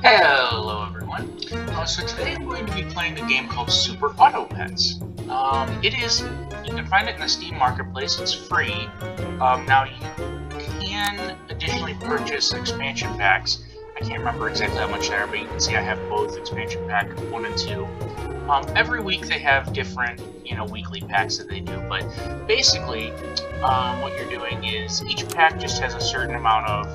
Hello everyone. So today I'm going to be playing a game called Super Auto Pets. You can find it in the Steam Marketplace, it's free. Now you can additionally purchase expansion packs. I can't remember exactly how much they are, but you can see I have both expansion pack 1 and 2. Every week they have different, weekly packs that they do, but basically what you're doing is each pack just has a certain amount of,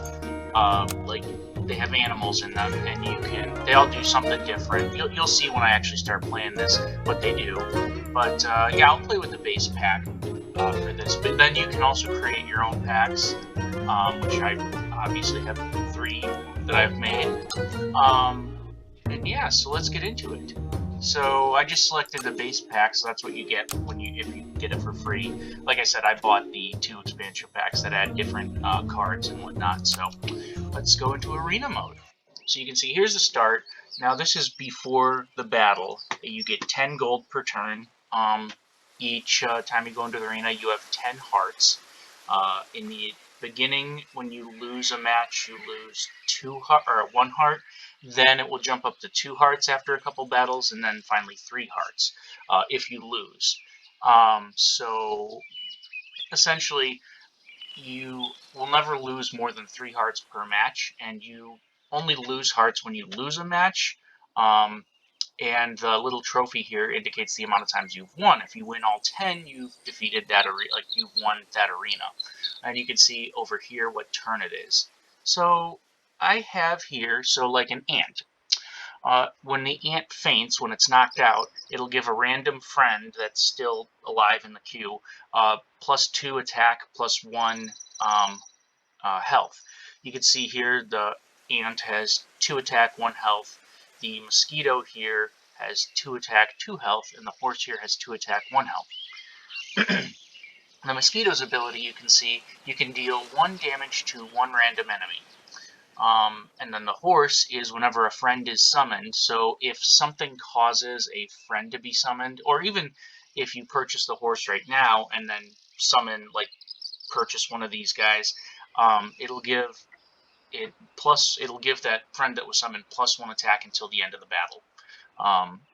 they have animals in them, and they all do something different. You'll see when I actually start playing this what they do. But yeah, I'll play with the base pack for this. But then you can also create your own packs, which I obviously have 3 that I've made. And yeah, so let's get into it. So I just selected the base pack, so that's what you get if you get it for free. Like I said, I bought the 2 expansion packs that add different cards and whatnot. So let's go into arena mode. So you can see here's the start. Now this is before the battle. You get 10 gold per turn. Each time you go into the arena, you have 10 hearts. In the beginning, when you lose a match, you lose 1 heart. Then it will jump up to 2 hearts after a couple battles, and then finally 3 hearts if you lose. So essentially, you will never lose more than 3 hearts per match, and you only lose hearts when you lose a match. And the little trophy here indicates the amount of times you've won. If you win all 10, you've defeated that arena, like you've won that arena. And you can see over here what turn it is. So I have here, so like an ant. When the ant faints, when it's knocked out, it'll give a random friend that's still alive in the queue +2 attack, +1 health. You can see here the ant has 2 attack, 1 health. The mosquito here has 2 attack, 2 health, and the horse here has 2 attack, 1 health. The mosquito's ability, you can see, you can deal 1 damage to 1 random enemy. And then the horse is whenever a friend is summoned, so if something causes a friend to be summoned, or even if you purchase the horse right now and then purchase one of these guys, it'll give that friend that was summoned +1 attack until the end of the battle.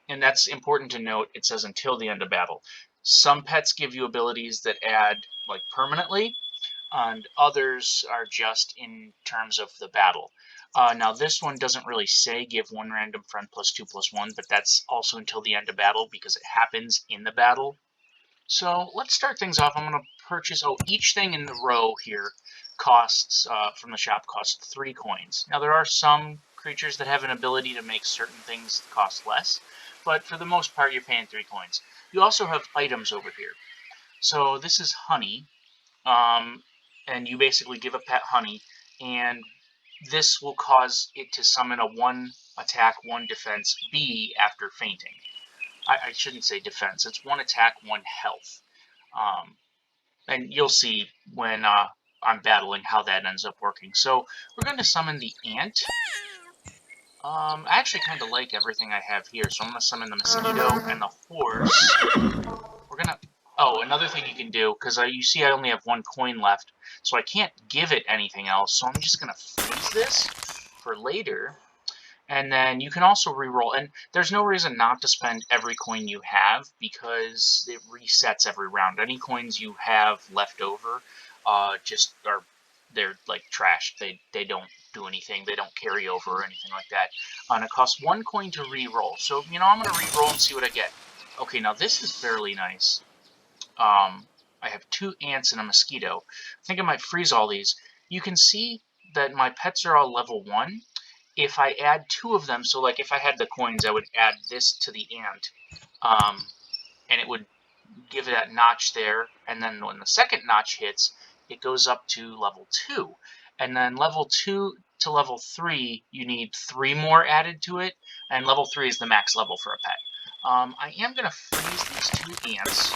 And that's important to note. It says until the end of battle. Some pets give you abilities that add permanently, and others are just in terms of the battle. Now this one doesn't really say give 1 random friend +2/+1, but that's also until the end of battle because it happens in the battle. So let's start things off. I'm going to purchase, each thing in the row here costs, from the shop, costs 3 coins. Now there are some creatures that have an ability to make certain things cost less, but for the most part you're paying 3 coins. You also have items over here. So this is honey, and you basically give a pet honey, and this will cause it to summon a 1 attack, 1 defense bee after fainting. I shouldn't say defense, it's 1 attack, 1 health. And you'll see when I'm battling how that ends up working. So we're going to summon the ant. I actually kind of like everything I have here, so I'm going to summon the mosquito and the horse. We're going to... Oh, another thing you can do, because you see I only have 1 coin left, so I can't give it anything else, so I'm just going to freeze this for later. And then you can also reroll, and there's no reason not to spend every coin you have because it resets every round. Any coins you have left over they're like trash. They don't do anything. They don't carry over or anything like that. And it costs 1 coin to reroll. So, I'm going to reroll and see what I get. Okay, now this is fairly nice. I have 2 ants and a mosquito. I think I might freeze all these. You can see that my pets are all level 1. If I add 2 of them, so like if I had the coins, I would add this to the ant, and it would give it that notch there, and then when the second notch hits, it goes up to level 2. And then level 2 to level 3, you need 3 more added to it, and level 3 is the max level for a pet. I am going to freeze these 2 ants.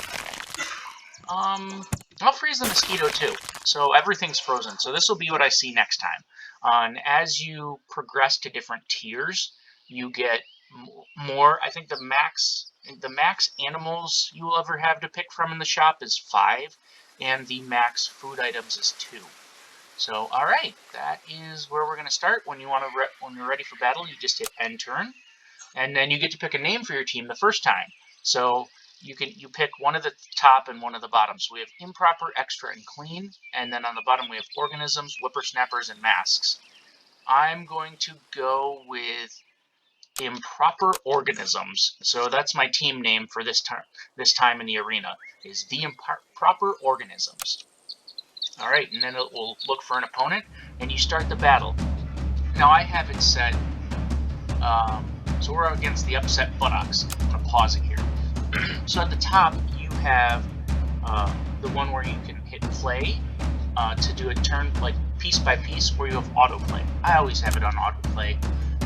I'll freeze the mosquito too, so everything's frozen. So this will be what I see next time. And as you progress to different tiers, you get more. I think the max animals you will ever have to pick from in the shop is 5, and the max food items is 2. So, all right, that is where we're going to start. When you're ready for battle, you just hit end turn, and then you get to pick a name for your team the first time. So you pick one of the top and one of the bottom. So we have improper, extra, and clean, and then on the bottom we have organisms, whippersnappers, and masks. I'm going to go with improper organisms. So that's my team name for this time in the arena, is the improper organisms. All right, and then it will look for an opponent, and you start the battle. Now I have it set, so we're against the upset buttocks. I'm gonna pause it here. So at the top you have the one where you can hit play to do a turn like piece by piece, or you have autoplay. I always have it on autoplay,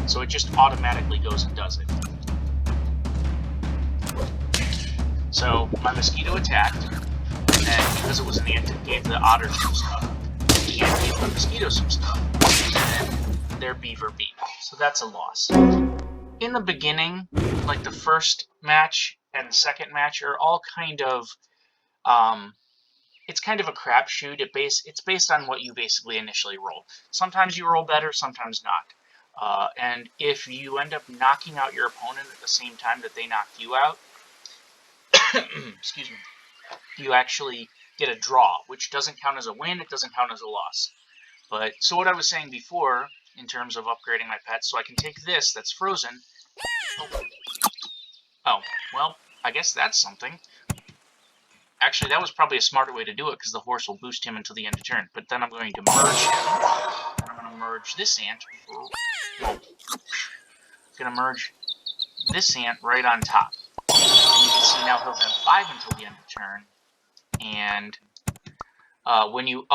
so it just automatically goes and does it. So my mosquito attacked, and because it was an ant, it gave the otter some stuff. The ant gave the mosquito some stuff, and their beaver beat. So that's a loss. In the beginning, like the first match and the second match are all kind of, it's kind of a crapshoot. It's based on what you basically initially roll. Sometimes you roll better, sometimes not. And if you end up knocking out your opponent at the same time that they knock you out, excuse me, you actually get a draw, which doesn't count as a win, it doesn't count as a loss. But, so what I was saying before, in terms of upgrading my pets, so I can take this that's frozen. Oh, well, I guess that's something. Actually, that was probably a smarter way to do it, because the horse will boost him until the end of turn. But then I'm going to merge him. And I'm going to merge this ant. Well, I'm going to merge this ant right on top. And you can see now he'll have 5 until the end of turn. And when you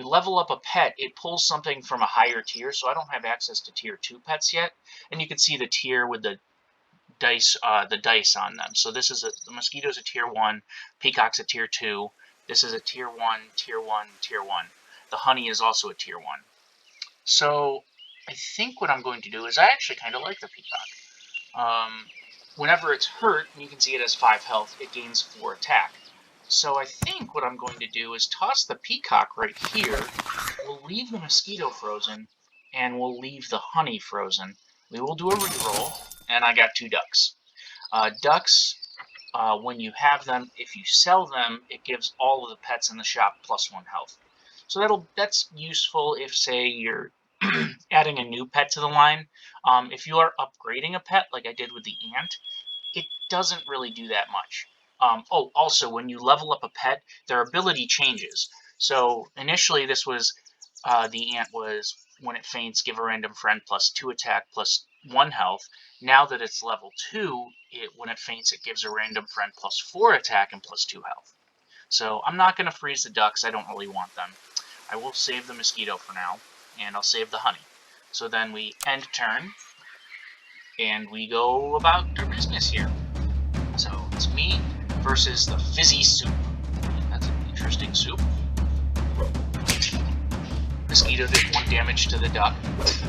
level up a pet, it pulls something from a higher tier. So I don't have access to tier 2 pets yet. And you can see the tier with the dice on them. So this is the mosquito's a tier 1, peacock's a tier 2. This is a tier 1, tier 1, tier 1. The honey is also a tier 1. So I think what I'm going to do is I actually kind of like the peacock. Whenever it's hurt, you can see it has 5 health, it gains 4 attack. So I think what I'm going to do is toss the peacock right here. We'll leave the mosquito frozen, and we'll leave the honey frozen. We will do a reroll, and I got 2 ducks. Ducks, when you have them, if you sell them, it gives all of the pets in the shop +1 health. So that's useful if, say, you're adding a new pet to the line. If you are upgrading a pet, like I did with the ant, it doesn't really do that much. Oh, also, when you level up a pet, their ability changes. So initially this was, the ant was, when it faints, give a random friend +2 attack, +1 health. Now that it's level 2, when it faints, it gives a random friend +4 attack and +2 health. So I'm not going to freeze the ducks, I don't really want them. I will save the mosquito for now, and I'll save the honey. So then we end turn, and we go about our business here. So it's me versus the fizzy soup. That's an interesting soup. Mosquito did 1 damage to the duck.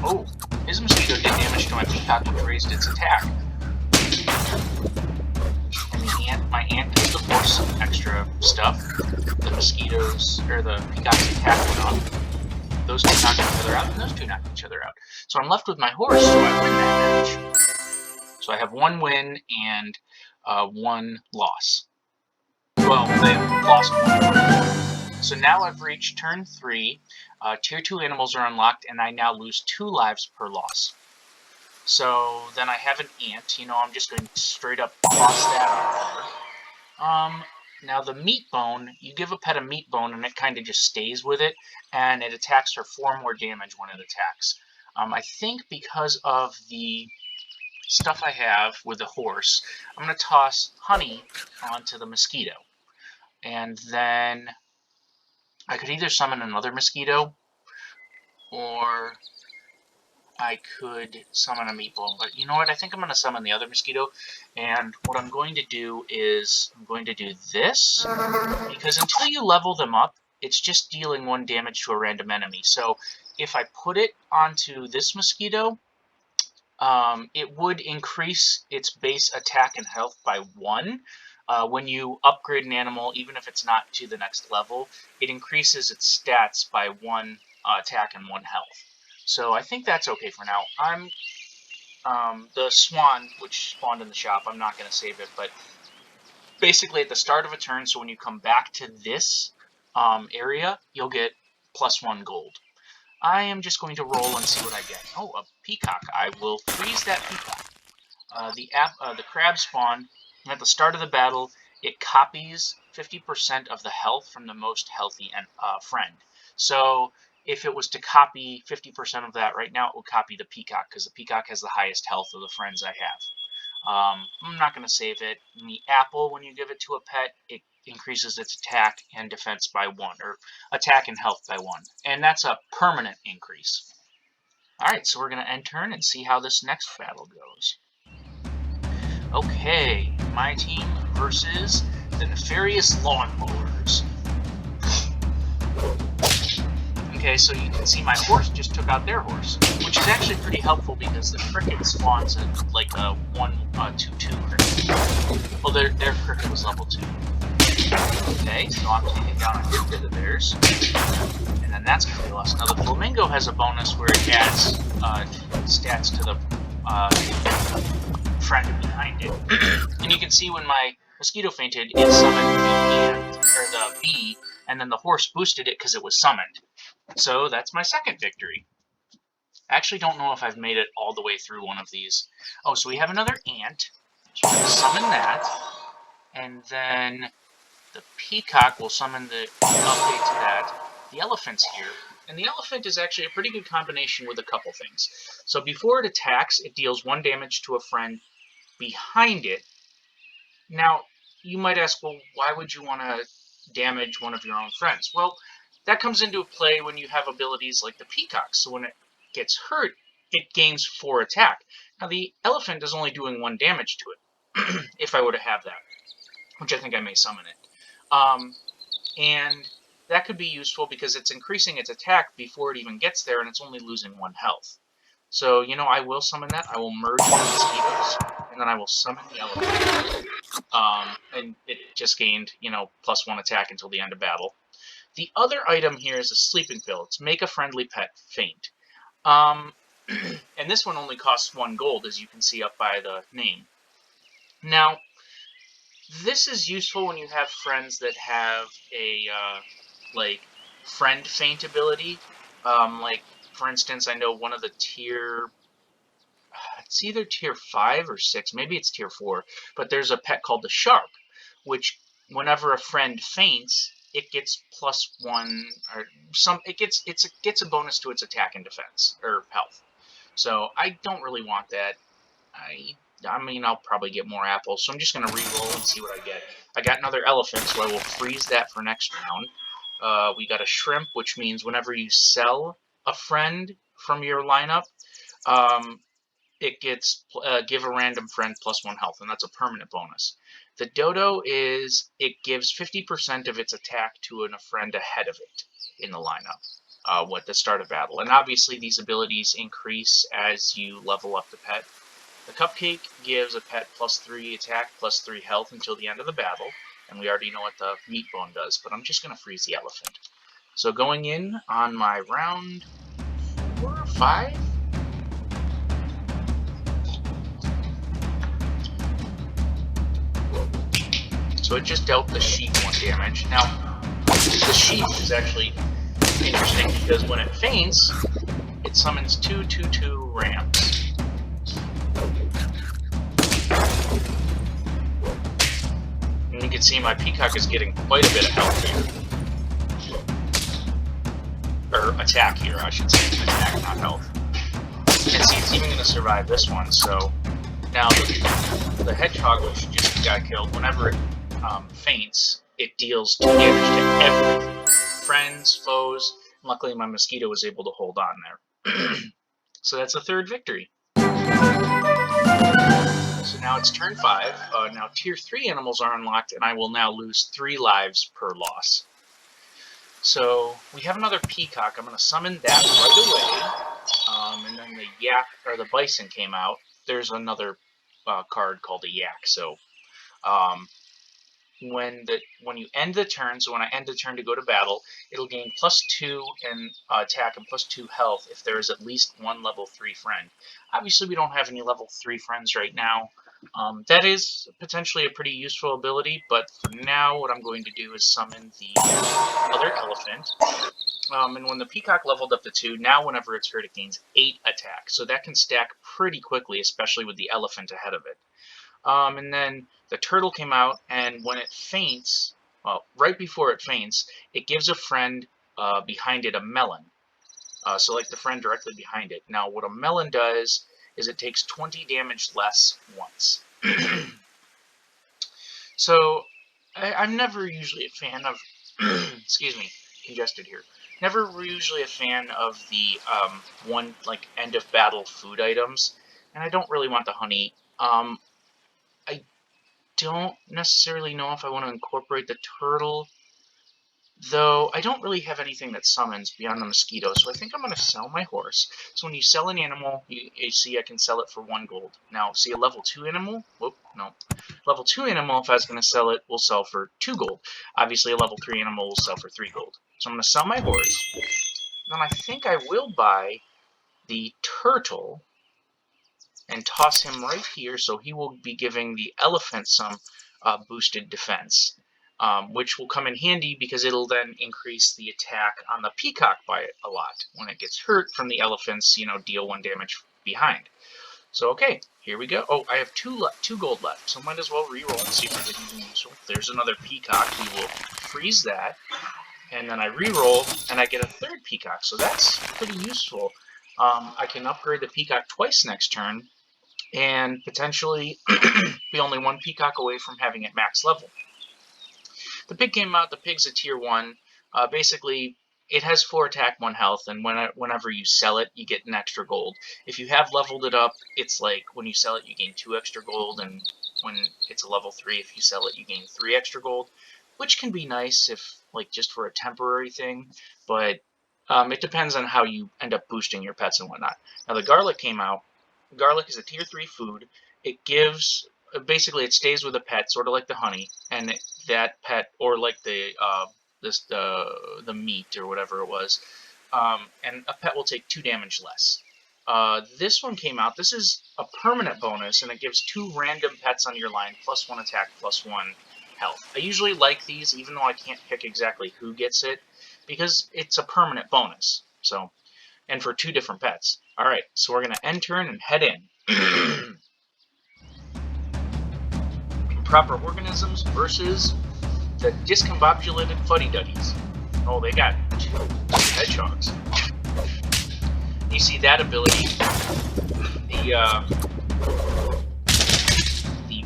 Oh, his mosquito did damage to my peacock, which raised its attack. And my ant gives the horse some extra stuff. The mosquitoes, or the peacock's attack went up. Those 2 knocked each other out, and those 2 knocked each other out. So I'm left with my horse, so I win that match. So I have 1 win and 1 loss. Well, they lost 1. So now I've reached turn 3. Tier 2 animals are unlocked, and I now lose 2 lives per loss. So then I have an ant. I'm just going to straight up toss that over. Now the meat bone, you give a pet a meat bone, and it kind of just stays with it, and it attacks for 4 more damage when it attacks. I think because of the stuff I have with the horse, I'm going to toss honey onto the mosquito. And then I could either summon another mosquito, or I could summon a meat bone. But you know what? I think I'm going to summon the other mosquito. And what I'm going to do is I'm going to do this, because until you level them up, it's just dealing 1 damage to a random enemy. So if I put it onto this mosquito, it would increase its base attack and health by 1. When you upgrade an animal, even if it's not to the next level, it increases its stats by 1 attack and 1 health. So I think that's okay for now. The swan, which spawned in the shop, I'm not going to save it, but basically at the start of a turn, so when you come back to this area, you'll get +1 gold. I am just going to roll and see what I get. Oh, a peacock. I will freeze that peacock. The crab spawn, and at the start of the battle, it copies 50% of the health from the most healthy friend. So if it was to copy 50% of that right now, it would copy the peacock, because the peacock has the highest health of the friends I have. I'm not going to save it. In the apple, when you give it to a pet, it increases its attack and defense by 1, or attack and health by 1. And that's a permanent increase. Alright, so we're going to end turn and see how this next battle goes. Okay, my team versus the Nefarious Lawnmowers. Okay, so you can see my horse just took out their horse, which is actually pretty helpful because the cricket spawns at like a 1-2-2 cricket. Well, their cricket was level 2. Okay, so I'm taking down a cricket of theirs, and then that's going to be lost. Now the flamingo has a bonus where it adds stats to the friend behind it. And you can see when my mosquito fainted, it summoned the bee, and then the horse boosted it because it was summoned. So that's my second victory. I actually don't know if I've made it all the way through one of these. Oh, so we have another ant. So we'll summon that, and then the peacock will summon the update to that. The elephant's here. And the elephant is actually a pretty good combination with a couple things. So before it attacks, it deals 1 damage to a friend behind it. Now, you might ask, well, why would you want to damage one of your own friends? Well, that comes into play when you have abilities like the peacock. So when it gets hurt, it gains 4 attack. Now, the elephant is only doing 1 damage to it, if I were to have that, which I think I may summon it. And that could be useful because it's increasing its attack before it even gets there, and it's only losing 1 health. So, you know, I will summon that. I will merge the mosquitoes, and then I will summon the elephant. And it just gained, you know, +1 attack until the end of battle. The other item here is a sleeping pill. It's make a friendly pet faint. And this one only costs 1 gold, as you can see up by the name. Now, this is useful when you have friends that have a, like, friend faint ability. Like, for instance, I know one of the tier... It's either tier 5 or 6. Maybe it's tier 4. But there's a pet called the Shark, which whenever a friend faints, it gets +1 or some. It gets a bonus to its attack and defense or health. So I don't really want that. I mean, I'll probably get more apples, so I'm just going to re-roll and see what I get. I got another elephant, so I will freeze that for next round. We got a shrimp, which means whenever you sell a friend from your lineup, it gets give a random friend +1 health, and that's a permanent bonus. The dodo is, it gives 50% of its attack to a friend ahead of it in the lineup at the start of battle. And obviously these abilities increase as you level up the pet. The cupcake gives a pet +3 attack, +3 health until the end of the battle, and we already know what the meat bone does, but I'm just going to freeze the elephant. So going in on my round 4 or 5? So it just dealt the sheep 1 damage. Now, the sheep is actually interesting because when it faints, it summons 2/2/2 rams. And you can see my peacock is getting quite a bit of health here. Or attack here, I should say. Attack, not health. And see, it's even going to survive this one, so... Now, the hedgehog, which just got killed, whenever it faints, it deals 2 damage to everything. Friends, foes, and luckily my mosquito was able to hold on there. So that's the 3rd victory. So now it's turn 5. Now tier 3 animals are unlocked, and I will now lose 3 lives per loss. So we have another peacock. I'm going to summon that right away. And then the yak, or the bison came out. There's another card called a yak. So when you end the turn, so when I end the turn to go to battle, it'll gain +2 in attack and +2 health if there is at least one level 3 friend. Obviously, we don't have any level 3 friends right now. That is potentially a pretty useful ability, but for now, what I'm going to do is summon the other elephant. And when the peacock leveled up to 2, now whenever it's hurt, it gains 8 attack. So that can stack pretty quickly, especially with the elephant ahead of it. And then the turtle came out, and when it faints, well, right before it faints, it gives a friend behind it a melon. So like the friend directly behind it. Now what a melon does is it takes 20 damage less once. So I'm never usually a fan of, excuse me, congested here. Never usually a fan of the one like end of battle food items, and I don't really want the honey. I don't necessarily know if I want to incorporate the turtle, though I don't really have anything that summons beyond the mosquito, so I think I'm going to sell my horse. So when you sell an animal, you see I can sell it for 1 gold. Now, see a level 2 animal? Whoop, no. Level 2 animal, if I was going to sell it, will sell for 2 gold. Obviously, a level 3 animal will sell for 3 gold. So I'm going to sell my horse. Then I think I will buy the turtle and toss him right here, so he will be giving the elephant some boosted defense, which will come in handy because it'll then increase the attack on the peacock by a lot. When it gets hurt from the elephants, you know, deal 1 damage behind. So okay, here we go. Oh, I have 2 gold left, so might as well re-roll and see if I get anything useful. There's another peacock. We will freeze that, and then I re-roll, and I get a 3rd peacock, so that's pretty useful. I can upgrade the peacock twice next turn, and potentially be only 1 peacock away from having it max level. The pig came out. The pig's a tier 1. Basically, it has 4 attack, 1 health, and whenever you sell it, you get an extra gold. If you have leveled it up, it's like when you sell it, you gain 2 extra gold, and when it's a level 3, if you sell it, you gain 3 extra gold, which can be nice if, like, just for a temporary thing, but it depends on how you end up boosting your pets and whatnot. Now, the garlic came out. Garlic is a tier 3 food. It gives, basically it stays with a pet, sort of like the honey, and that pet, or like the meat or whatever it was, and a pet will take 2 damage less. This one came out. This is a permanent bonus, and it gives 2 random pets on your line, +1 attack, +1 health. I usually like these, even though I can't pick exactly who gets it, because it's a permanent bonus. So, and for 2 different pets. Alright, so we're going to end turn and head in. Proper organisms versus the discombobulated fuddy-duddies. Oh, they got 2 hedgehogs. You see that ability, the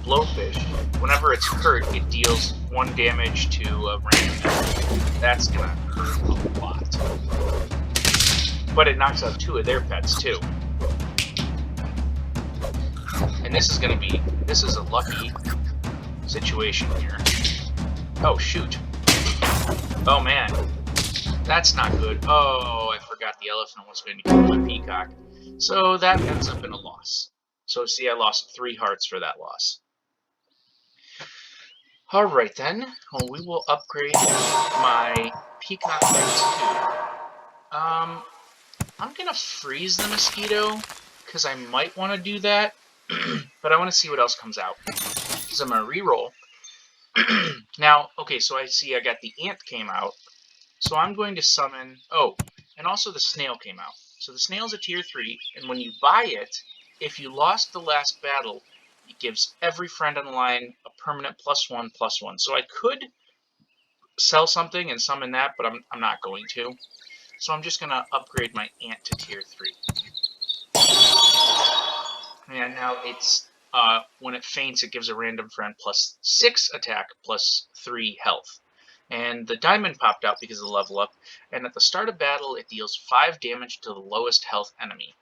blowfish, whenever it's hurt, it deals 1 damage to a random enemy. That's gonna hurt a lot. But it knocks out 2 of their pets, too. And this is a lucky situation here. Oh, shoot. Oh, man. That's not good. Oh, I forgot the elephant was going to kill my peacock. So that ends up in a loss. So see, I lost 3 hearts for that loss. Alright then. Well, we will upgrade my peacock to 2. I'm going to freeze the mosquito, because I might want to do that, but I want to see what else comes out. So I'm going to re-roll. Now, okay, so I see I got the ant came out, so I'm going to summon... Oh, and also the snail came out. So the snail's a tier 3, and when you buy it, if you lost the last battle, it gives every friend on the line a permanent +1/+1. So I could sell something and summon that, but I'm not going to. So I'm just going to upgrade my ant to tier 3. And now it's, when it faints, it gives a random friend +6 attack, +3 health. And the diamond popped out because of the level up, and at the start of battle, it deals 5 damage to the lowest health enemy.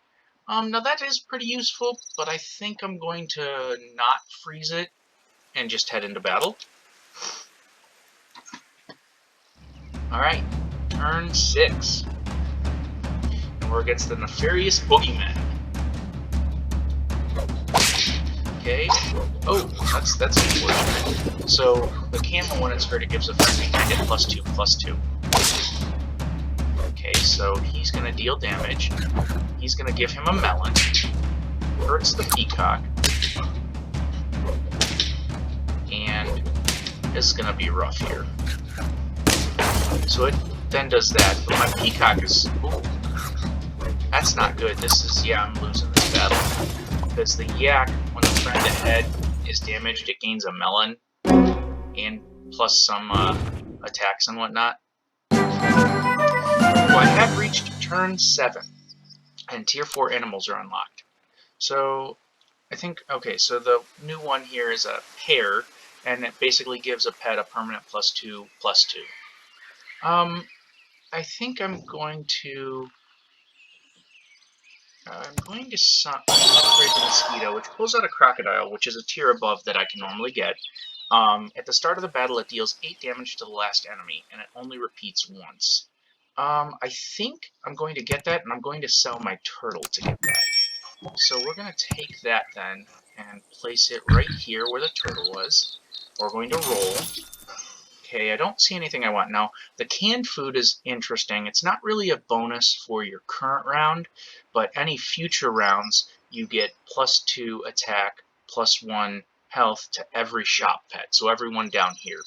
Now that is pretty useful, but I think I'm going to not freeze it and just head into battle. Alright, turn 6. And we're against the Nefarious Boogeyman. Okay. Oh, that's unfortunate. So the camel, when it's hurt, it gives a friend behind it +2/+2. Okay, so he's gonna deal damage. He's gonna give him a melon. Hurts the peacock. And this is gonna be rough here. So it then does that, but my peacock is... Ooh, that's not good. This is... Yeah, I'm losing this battle. Because the yak, when the friend ahead is damaged, it gains a melon. And plus some attacks and whatnot. Well, I have reached turn 7. And tier 4 animals are unlocked. So, I think... Okay, so the new one here is a hare. And it basically gives a pet a permanent +2/+2. I think I'm going to upgrade the mosquito, which pulls out a crocodile, which is a tier above that I can normally get. At the start of the battle, it deals 8 damage to the last enemy, and it only repeats once. I think I'm going to get that, and I'm going to sell my turtle to get that. So we're going to take that then, and place it right here where the turtle was. We're going to roll. Okay, I don't see anything I want. Now, the canned food is interesting. It's not really a bonus for your current round, but any future rounds, you get +2 attack, +1 health to every shop pet, so everyone down here.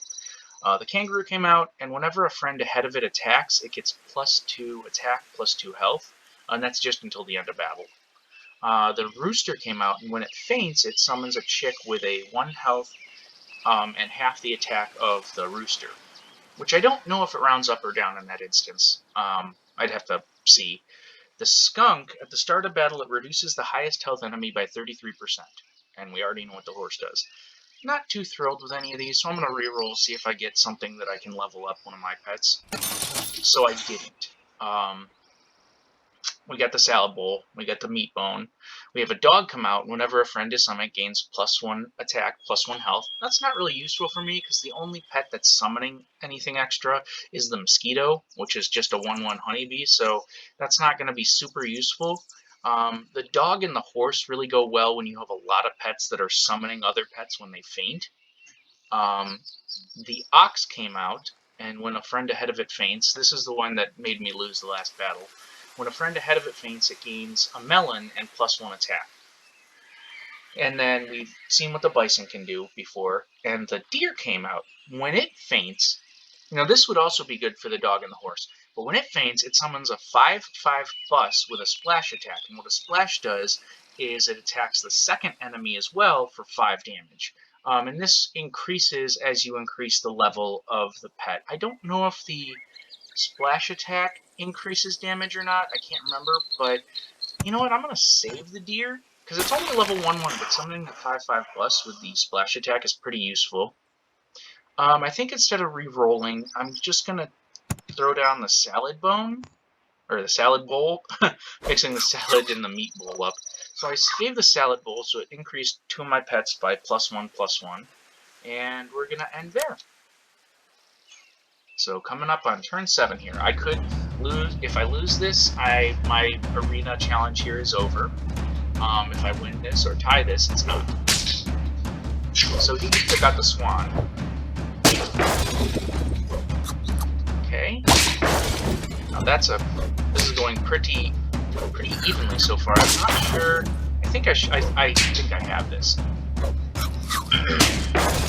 The kangaroo came out, and whenever a friend ahead of it attacks, it gets +2 attack, +2 health, and that's just until the end of battle. The rooster came out, and when it faints, it summons a chick with a 1 health and half the attack of the rooster, which I don't know if it rounds up or down in that instance. I'd have to see. The skunk, at the start of battle, it reduces the highest health enemy by 33%, and we already know what the horse does. Not too thrilled with any of these, so I'm going to reroll, see if I get something that I can level up one of my pets. So I didn't. We got the salad bowl, we got the meat bone. We have a dog come out. Whenever a friend is summoned, it gains +1 attack, +1 health. That's not really useful for me because the only pet that's summoning anything extra is the mosquito, which is just a 1/1 honeybee, so that's not going to be super useful. The dog and the horse really go well when you have a lot of pets that are summoning other pets when they faint. The ox came out, and when a friend ahead of it faints, this is the one that made me lose the last battle. When a friend ahead of it faints, it gains a melon and +1 attack. And then we've seen what the bison can do before, and the deer came out. When it faints, this would also be good for the dog and the horse, but when it faints, it summons a 5/5 bus with a splash attack, and what a splash does is it attacks the second enemy as well for 5 damage. And this increases as you increase the level of the pet. I don't know if the splash attack increases damage or not. I can't remember, but you know what? I'm going to save the deer, because it's only level 1/1, but summoning the 5/5 bus with the splash attack is pretty useful. I think instead of re-rolling, I'm just going to throw down the salad bone, or the salad bowl, mixing the salad and the meat bowl up. So I gave the salad bowl, so it increased 2 of my pets by +1/+1, and we're going to end there. So coming up on turn 7 here, I could lose. If I lose this, my arena challenge here is over. If I win this or tie this, it's not. So he can pick out the swan. Okay. Now this is going pretty evenly so far. I'm not sure. I think I have this.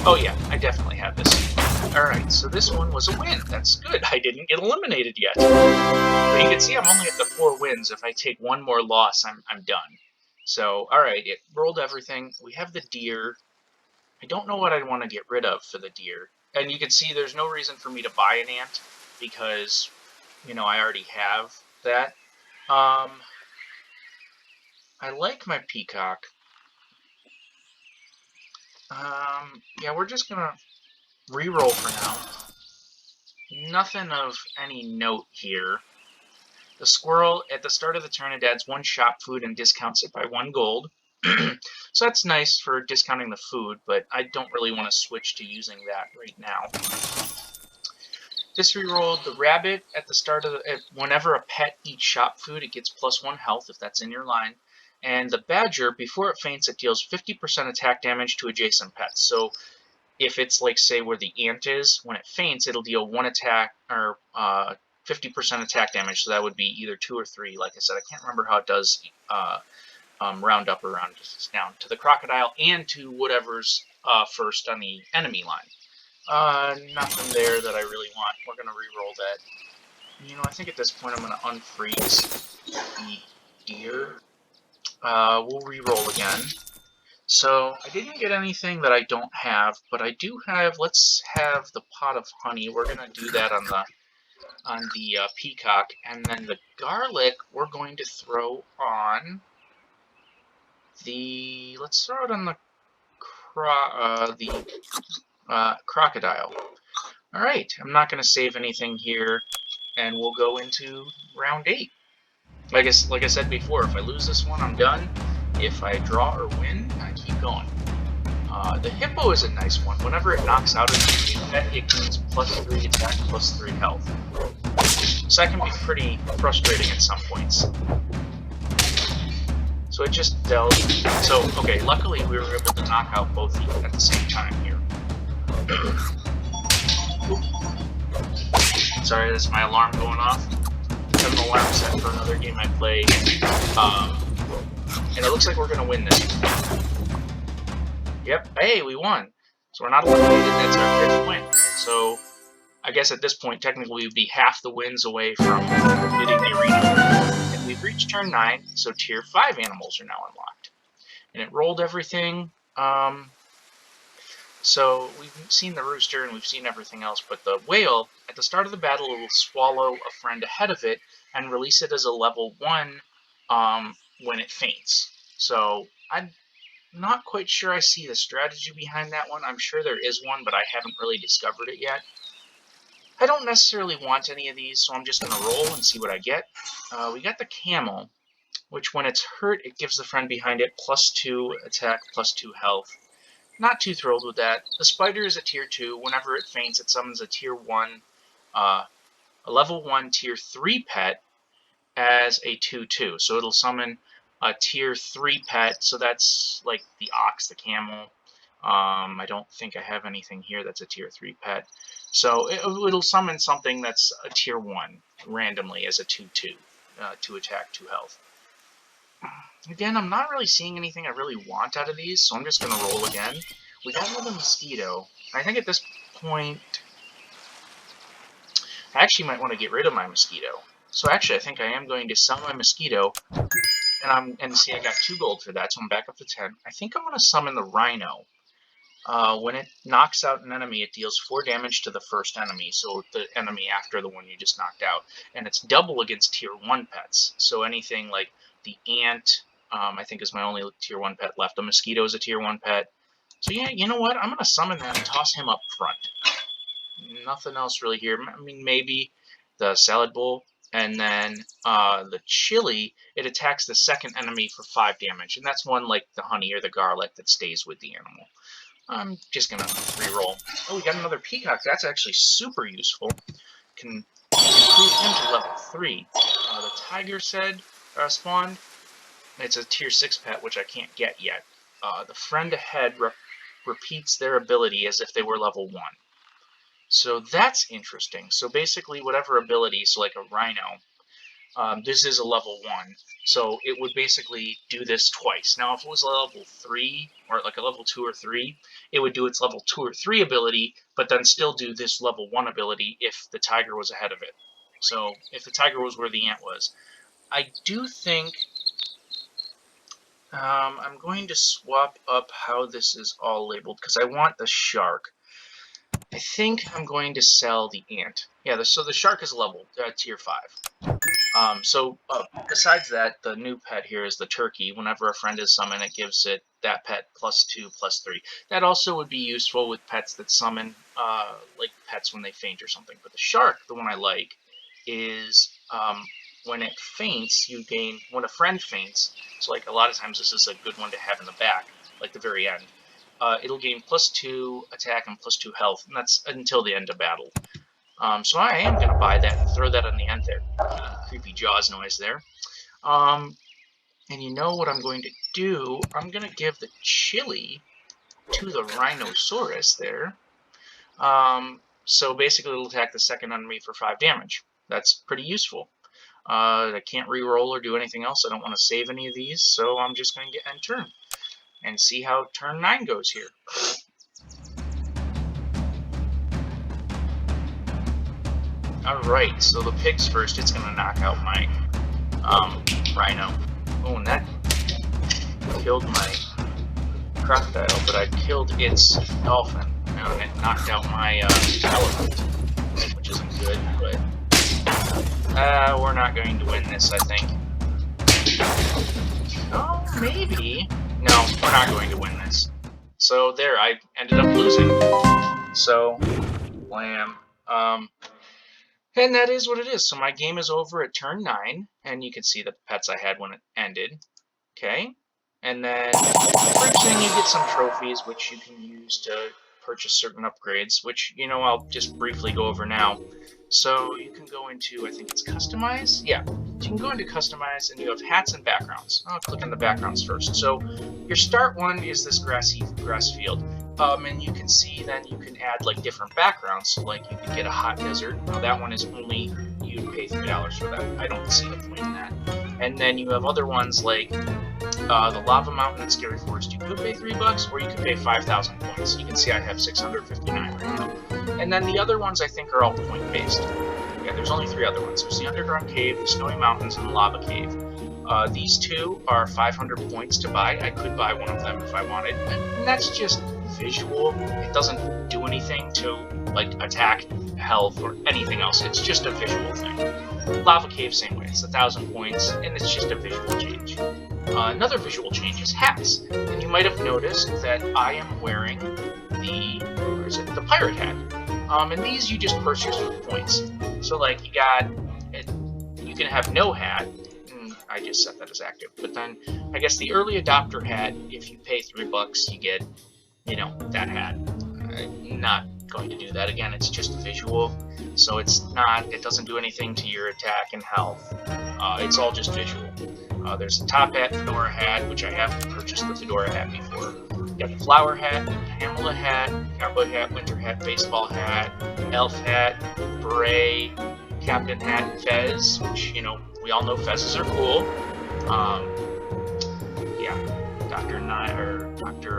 Oh yeah, I definitely have this. Alright, so this one was a win. That's good. I didn't get eliminated yet. But you can see I'm only at the 4 wins. If I take one more loss, I'm done. So, alright, it rolled everything. We have the deer. I don't know what I want to get rid of for the deer. And you can see there's no reason for me to buy an ant because, I already have that. I like my peacock. Yeah, we're just gonna reroll for now. Nothing of any note here. The squirrel, at the start of the turn, it adds 1 shop food and discounts it by 1 gold. So that's nice for discounting the food, but I don't really want to switch to using that right now. This rerolled the rabbit at the start of whenever a pet eats shop food, it gets +1 health if that's in your line. And the Badger, before it faints, it deals 50% attack damage to adjacent pets. So if it's like, say, where the ant is, when it faints, it'll deal 1 attack, or 50% attack damage. So that would be either 2 or 3. Like I said, I can't remember how it does round up or round down to the crocodile and to whatever's first on the enemy line. Nothing there that I really want. We're going to re-roll that. You know, I think at this point I'm going to unfreeze the deer. We'll re-roll again. So I didn't get anything that I don't have, but I do have. Let's have the pot of honey. We're going to do that on the peacock, and then the garlic we're going to throw on the. Let's throw it on the crocodile. All right, I'm not going to save anything here, and we'll go into round 8. Like I said before, if I lose this one, I'm done. If I draw or win, I keep going. The hippo is a nice one. Whenever it knocks out a pet, it gains +3 attack, +3 health. So that can be pretty frustrating at some points. So it just dealt. So, okay, luckily we were able to knock out both at the same time here. Sorry, that's my alarm going off. I have an alarm set for another game I play. And it looks like we're going to win this. Yep, hey, we won. So we're not eliminated, that's our 5th win. So I guess at this point, technically, we would be half the wins away from completing the arena. And we've reached turn 9, so tier 5 animals are now unlocked. And it rolled everything. So we've seen the rooster and we've seen everything else, but the whale, at the start of the battle, it will swallow a friend ahead of it and release it as a level 1 when it faints. So I'm not quite sure I see the strategy behind that one. I'm sure there is one, but I haven't really discovered it yet. I don't necessarily want any of these, so I'm just going to roll and see what I get. We got the camel, which when it's hurt, it gives the friend behind it +2 attack, +2 health. Not too thrilled with that. The spider is a tier 2. Whenever it faints, it summons a tier 1, a level 1 tier 3 pet as a 2/2. So it'll summon a tier 3 pet. So that's like the ox, the camel. I don't think I have anything here that's a tier 3 pet. So it'll summon something that's a tier 1 randomly as a 2/2. 2 attack, 2 health. Again, I'm not really seeing anything I really want out of these, so I'm just going to roll again. We got another mosquito. I think at this point, I actually might want to get rid of my mosquito. So actually, I think I am going to sell my mosquito, and see, I got 2 gold for that, so I'm back up to 10. I think I'm going to summon the rhino. When it knocks out an enemy, it deals 4 damage to the first enemy, so the enemy after the one you just knocked out. And it's double against tier 1 pets, so anything like the ant, I think is my only tier 1 pet left. The mosquito is a tier 1 pet. So yeah, you know what? I'm going to summon that and toss him up front. Nothing else really here. I mean, maybe the salad bowl. And then the chili, it attacks the second enemy for 5 damage. And that's one like the honey or the garlic that stays with the animal. I'm just going to reroll. Oh, we got another peacock. That's actually super useful. Can improve him to level 3. The tiger said spawned. It's a tier 6 pet, which I can't get yet. The friend ahead repeats their ability as if they were level 1. So that's interesting. So basically, whatever ability, so like a rhino, this is a level 1. So it would basically do this twice. Now, if it was a level 3, or like a level 2 or 3, it would do its level 2 or 3 ability, but then still do this level 1 ability if the tiger was ahead of it. So if the tiger was where the ant was. I do think I'm going to swap up how this is all labeled, because I want the shark. I think I'm going to sell the ant. Yeah, so the shark is level tier 5. Besides that, the new pet here is the turkey. Whenever a friend is summoned, it gives it that pet +2, +3. That also would be useful with pets that summon, like pets when they faint or something. But the shark, the one I like, is when it faints, you gain, when a friend faints, so like a lot of times this is a good one to have in the back, like the very end. It'll gain +2 attack and +2 health, and that's until the end of battle. So I am going to buy that and throw that on the end there. Creepy Jaws noise there. And you know what I'm going to do? I'm going to give the chili to the Rhinoceros there. So basically it'll attack the second enemy for 5 damage. That's pretty useful. I can't re-roll or do anything else. I don't want to save any of these, so I'm just going to get end turn and see how turn 9 goes here. Alright, so the pigs first. It's going to knock out my Rhino. Oh, and that killed my crocodile, but I killed its dolphin. And it knocked out my elephant, which isn't good, but we're not going to win this, I think. Oh, maybe. No, we're not going to win this. So there, I ended up losing. So, blam. And that is what it is. So my game is over at turn 9, and you can see the pets I had when it ended. Okay? And then, for each thing you get some trophies, which you can use to purchase certain upgrades, which, you know, I'll just briefly go over now. So you can go into, I think it's Customize? Yeah. You can go into Customize, and you have hats and backgrounds. I'll click on the backgrounds first. So your start one is this grass field. And you can see then you can add like different backgrounds. So like you can get a hot desert. Now that one is only, you'd pay $3 for that. I don't see the point in that. And then you have other ones like the Lava Mountain and Scary Forest. You could pay $3 or you could pay 5,000 points. You can see I have 659 right now. And then the other ones I think are all point based. Yeah, there's only 3 other ones. There's the Underground Cave, the Snowy Mountains, and the Lava Cave. These 2 are 500 points to buy. I could buy one of them if I wanted. And that's just visual. It doesn't do anything to like attack, health, or anything else. It's just a visual thing. Lava Cave, same way. It's 1,000 points, and it's just a visual change. Another visual change is hats. And you might have noticed that I am wearing the pirate hat. And these you just purchase with points. So like you can have no hat. I just set that as active. But then I guess the early adopter hat, if you pay $3, you get, you know, that hat. I'm not going to do that again. It's just visual. So it doesn't do anything to your attack and health. It's all just visual. There's a top hat, fedora hat, which I have purchased the fedora hat before. You got the flower hat, Pamela hat, cowboy hat, winter hat, baseball hat, elf hat, beret, captain hat, fez, which, you know, we all know fezzes are cool. Yeah, Dr.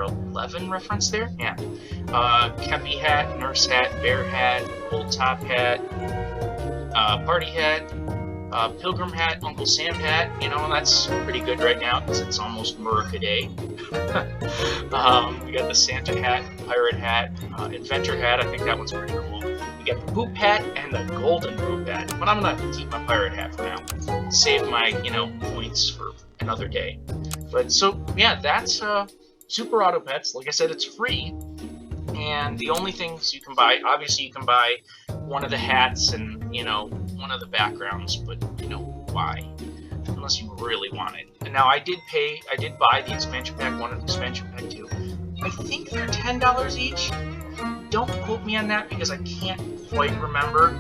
11 reference there? Yeah. Kepi hat, nurse hat, bear hat, old top hat, party hat, pilgrim hat, Uncle Sam hat. You know, that's pretty good right now because it's almost Muruka Day. We got the Santa hat, pirate hat, inventor hat. I think that one's pretty cool. We got the poop hat and the golden poop hat. But I'm gonna keep my pirate hat for now. Save my, you know, points for another day. But so yeah, that's Super Auto Pets. Like I said, it's free. And the only things you can buy, obviously you can buy one of the hats and, you know, one of the backgrounds, but, you know, why? Unless you really want it. And now I did buy the expansion pack 1 and expansion pack 2. I think they're $10 each. Don't quote me on that because I can't quite remember.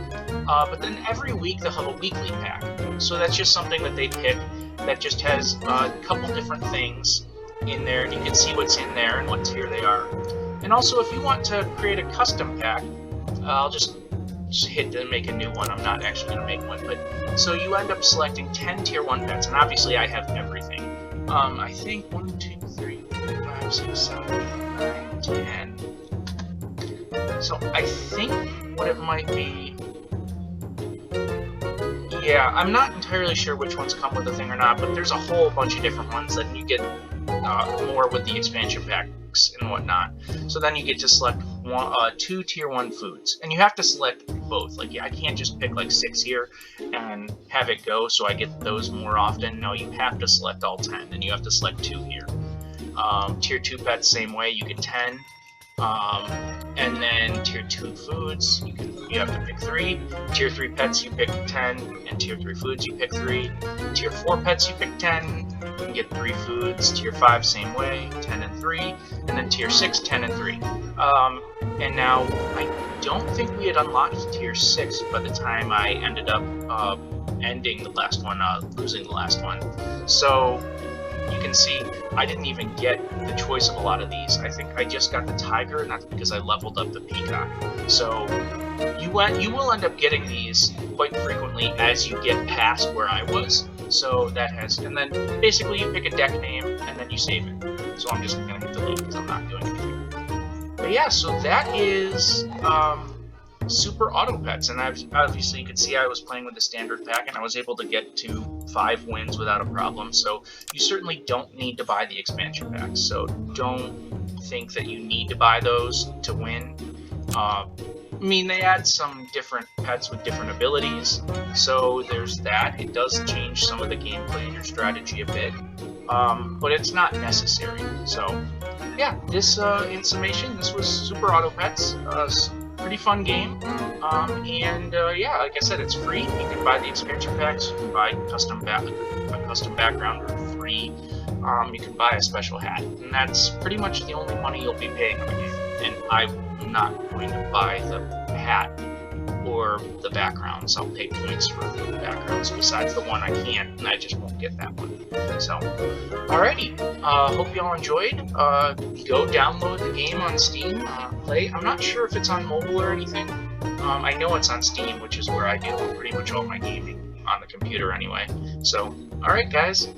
But then every week they'll have a weekly pack. So that's just something that they pick that just has a couple different things in there, and you can see what's in there and what tier they are. And also, if you want to create a custom pack, I'll just hit to make a new one. I'm not actually going to make one, but so you end up selecting 10 tier 1 pets, and obviously I have everything. I think 1, 2, 3, 4, 5, 6, 7, 8, 9, 10. So I think what it might be. Yeah, I'm not entirely sure which ones come with the thing or not, but there's a whole bunch of different ones that you get more with the expansion packs and whatnot. So then you get to select 2 tier 1 foods, and you have to select both. Like, I can't just pick like 6 here and have it go so I get those more often. No, you have to select all 10, and you have to select 2 here. Tier 2 pets, same way, you get 10. And then tier 2 foods, you have to pick 3. Tier 3 pets, you pick 10, and tier 3 foods, you pick 3. Tier 4 pets, you pick 10. You can get 3 foods. Tier 5, same way, 10 and 3. And then tier 6, 10 and 3. And now, I don't think we had unlocked tier 6 by the time I ended up ending the last one, losing the last one. So you can see I didn't even get the choice of a lot of these. I think I just got the tiger, and that's because I leveled up the peacock. So you will end up getting these quite frequently as you get past where I was. So that has, and then basically you pick a deck name and then you save it. So I'm just gonna hit delete because I'm not doing anything. But yeah, so that is Super Auto Pets, and obviously you could see I was playing with the standard pack, and I was able to get to 5 wins without a problem. So you certainly don't need to buy the expansion packs. So don't think that you need to buy those to win. I mean, they add some different pets with different abilities, so there's that. It does change some of the gameplay and your strategy a bit, but it's not necessary. So yeah, this in summation, this was Super Auto Pets. Pretty fun game, and yeah, like I said, it's free. You can buy the expansion packs, you can buy a custom background for free, you can buy a special hat, and that's pretty much the only money you'll be paying on the game. And I'm not going to buy the hat or the backgrounds. I'll pay points for the backgrounds besides the one I can't, and I just won't get that one. So, alrighty, hope y'all enjoyed. Go download the game on Steam, play. I'm not sure if it's on mobile or anything. I know it's on Steam, which is where I do pretty much all my gaming on the computer anyway. So, alright guys,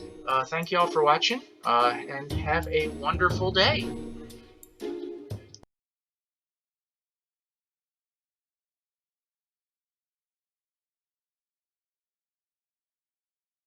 thank y'all for watching, and have a wonderful day.